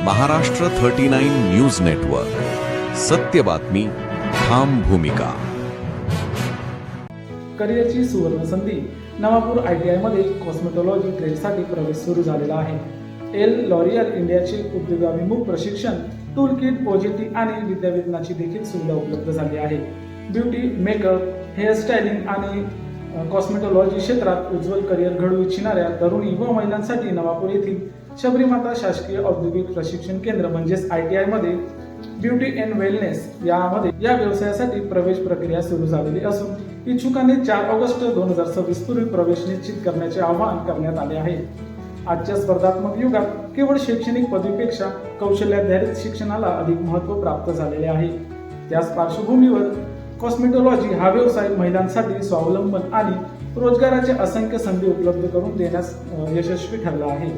Maharashtra 39 news network, सत्य बातमी, ठाम भूमिका. करिअरची सुवर्ण संधी. नवापूर ITI मध्ये कॉस्मेटॉलॉजी ट्रेडसाठी प्रवेश सुरू झालेला आहे. लॉरियल इंडियाचे उद्योगाभिमुख प्रशिक्षण, टूल किट, OJT आणि विद्यावेतनाची देखील सुविधा उपलब्ध झाली आहे. ब्युटी, मेकअप, हेअरस्टायलिंग आणि कॉस्मेटॉलॉजी क्षेत्रात उज्ज्वल करिअर घडवू इच्छिणाऱ्या तरुणी व महिलांसाठी नवापूर येथील शबरीमाता शासकीय औद्योगिक प्रशिक्षण केंद्र म्हणजेच ITI मध्ये ब्युटी अँड वेलनेस या व्यवसायासाठी प्रवेश प्रक्रिया सुरू झालेली असून इच्छुकांनी 4 ऑगस्ट 2026 पूर्वी प्रवेश निश्चित करण्याचे आवाहन करण्यात आले आहे. आजच्या स्पर्धात्मक युगात केवळ शैक्षणिक पदवीपेक्षा कौशल्याधारित शिक्षणाला अधिक महत्त्व प्राप्त झालेले आहे. त्याच पार्श्वभूमीवर कॉस्मेटॉलॉजी हा व्यवसाय महिलांसाठी स्वावलंबन आणि रोजगाराचे असंख्य संधी उपलब्ध करून देण्यास यशस्वी ठरला आहे.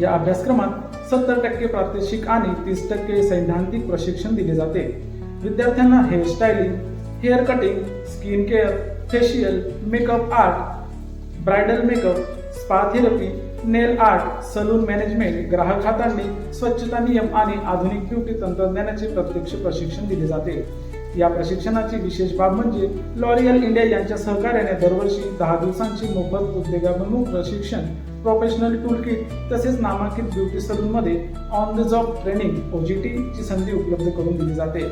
या अभ्यासक्रमात 70% प्रात्यक्षिक आणि 30% सैद्धांतिक प्रशिक्षण दिले जाते. विद्यार्थ्यांना hairstyling, hair cutting, skin care, facial, makeup art, bridal makeup, spa therapy, nail art, salon management, ग्राहक हाताळणी, स्वच्छता नियम आणि आधुनिक ब्युटी तंत्रज्ञानाचे प्रत्यक्ष प्रशिक्षण दिले जाते. या प्रशिक्षणाची विशेष बाब म्हणजे लॉरियल इंडिया यांच्या सहकार्याने दरवर्षी 10 दिवसांची मोफत उद्योगाभिमुख प्रशिक्षण, प्रोफेशनल टूल किट तसेच नामांकित ब्युटी सलूनमध्ये on the job training OJT ची संधी उपलब्ध करून दिली जाते.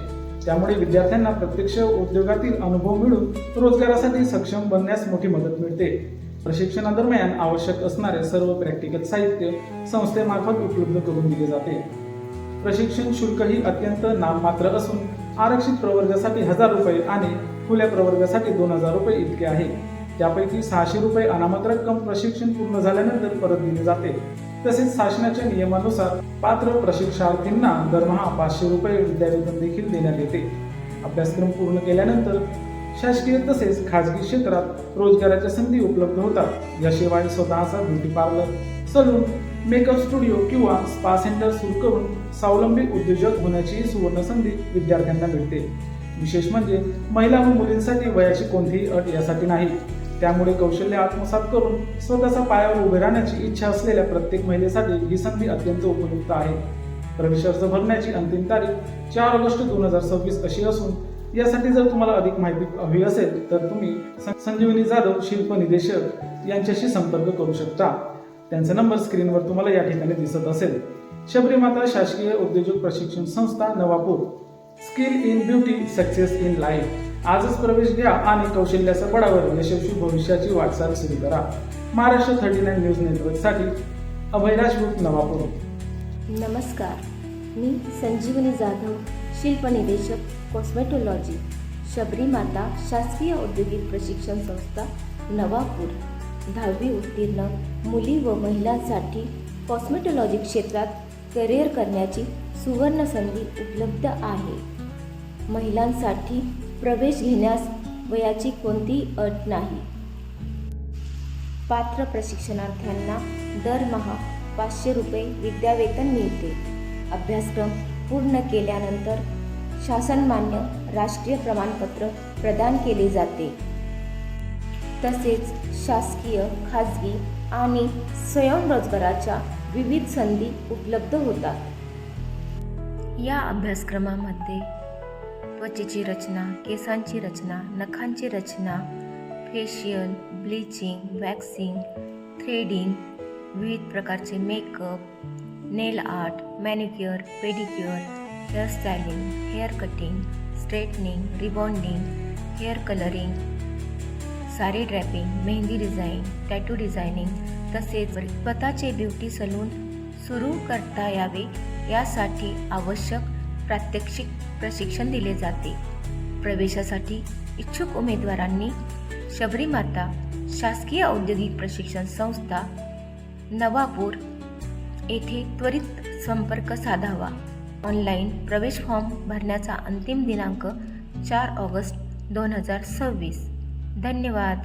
त्यामुळे विद्यार्थ्यांना प्रत्यक्ष उद्योगातील अनुभव मिळून रोजगारासाठी सक्षम बनण्यास मोठी मदत मिळते. प्रशिक्षणादरम्यान आवश्यक असणारे सर्व प्रॅक्टिकल साहित्य संस्थेमार्फत उपलब्ध करून दिले जाते. प्रशिक्षण शुल्कही अत्यंत नाममात्र असून आरक्षित प्रवर्गासाठी 1000 रुपये आणि खुल्या प्रवर्गासाठी 2000 रुपये इतके आहे. त्यापैकी 600 रुपये अनामत रक्कम प्रशिक्षण पूर्ण झाल्यानंतर परत दिले जाते. तसेच शासनाच्या नियमानुसार पात्र प्रशिक्षणार्थींना दरमहा 500 रुपये विद्यावेतन देखील देण्यात येते. अभ्यासक्रम पूर्ण केल्यानंतर शासकीय तसेच खाजगी क्षेत्रात रोजगाराच्या संधी उपलब्ध होतात. याशिवाय स्वतःचा beauty parlour, salon, makeup studio किंवा स्पा सेंटर सुरू करून स्वावलंबी उद्योजक होण्याची सुवर्ण संधी विद्यार्थ्यांना मिळते. विशेष म्हणजे महिला व मुलींसाठी वयाची कोणतीही अट यासाठी नाही. त्यामुळे कौशल्य आत्मसात करून स्वतःच्या पायावर उभे राहण्याची इच्छा असलेल्या प्रत्येक महिलेसाठी ही संधी अत्यंत उपयुक्त आहे. प्रवेश अर्ज भरण्याची अंतिम तारीख 4 ऑगस्ट 2026 अशी असून यासाठी जर तुम्हाला अधिक माहिती हवी असेल तर तुम्ही संजीवनी जाधव, शिल्प निदेशक यांच्याशी संपर्क करू शकता. त्यांचा नंबर स्क्रीनवर तुम्हाला या ठिकाणी दिसत असेल. शबरीमाता शासकीय उद्योजक प्रशिक्षण संस्था, Navapur. Skill in beauty, success in life. आजच प्रवेश घ्या आणि कौशल्याच्या बळावर यशस्वी भविष्याची वाटचाल सुरू करा. महाराष्ट्र 39 न्यूज नेटवर्कसाठी अभय राजपूत, नवापूर. नमस्कार, मी संजीवनी जाधव, शिल्प निदेशक, कॉस्मेटॉलॉजी, शबरीमाता शासकीय औद्योगिक प्रशिक्षण संस्था, नवापूर. 10वी उत्तीर्ण मुली व महिलांसाठी कॉस्मेटॉलॉजी क्षेत्रात करिअर करण्याची सुवर्ण संधी उपलब्ध आहे. महिलांसाठी प्रवेश घेण्यास वयाची कोणतीही अट नाही. पात्र प्रशिक्षणार्थ्यांना दरमहा 500 रुपये विद्यावेतन मिळते. अभ्यासक्रम पूर्ण केल्यानंतर शासनमान्य राष्ट्रीय प्रमाणपत्र प्रदान केले जाते. तसेच शासकीय, खाजगी आणि स्वयंरोजगाराच्या विविध संधी उपलब्ध होतात. या अभ्यासक्रमामध्ये त्वचेची रचना, केसांची रचना, नखांची रचना, फेशियल, ब्लीचिंग, वॅक्सिंग, थ्रेडिंग, विविध प्रकारचे makeup, nail art, manicure, pedicure, hairstyling, hair cutting, straightening, rebonding, hair colouring, sari draping, mehndi design, tattoo designing तसेच स्वतःचे ब्युटी सलून सुरू करता यावे यासाठी आवश्यक प्रात्यक्षिक प्रशिक्षण दिले जाते. प्रवेशासाठी इच्छुक उमेदवारांनी शबरीमाता शासकीय औद्योगिक प्रशिक्षण संस्था, नवापूर येथे त्वरित संपर्क साधावा. ऑनलाईन प्रवेश फॉर्म भरण्याचा अंतिम दिनांक 4 ऑगस्ट 2026. धन्यवाद.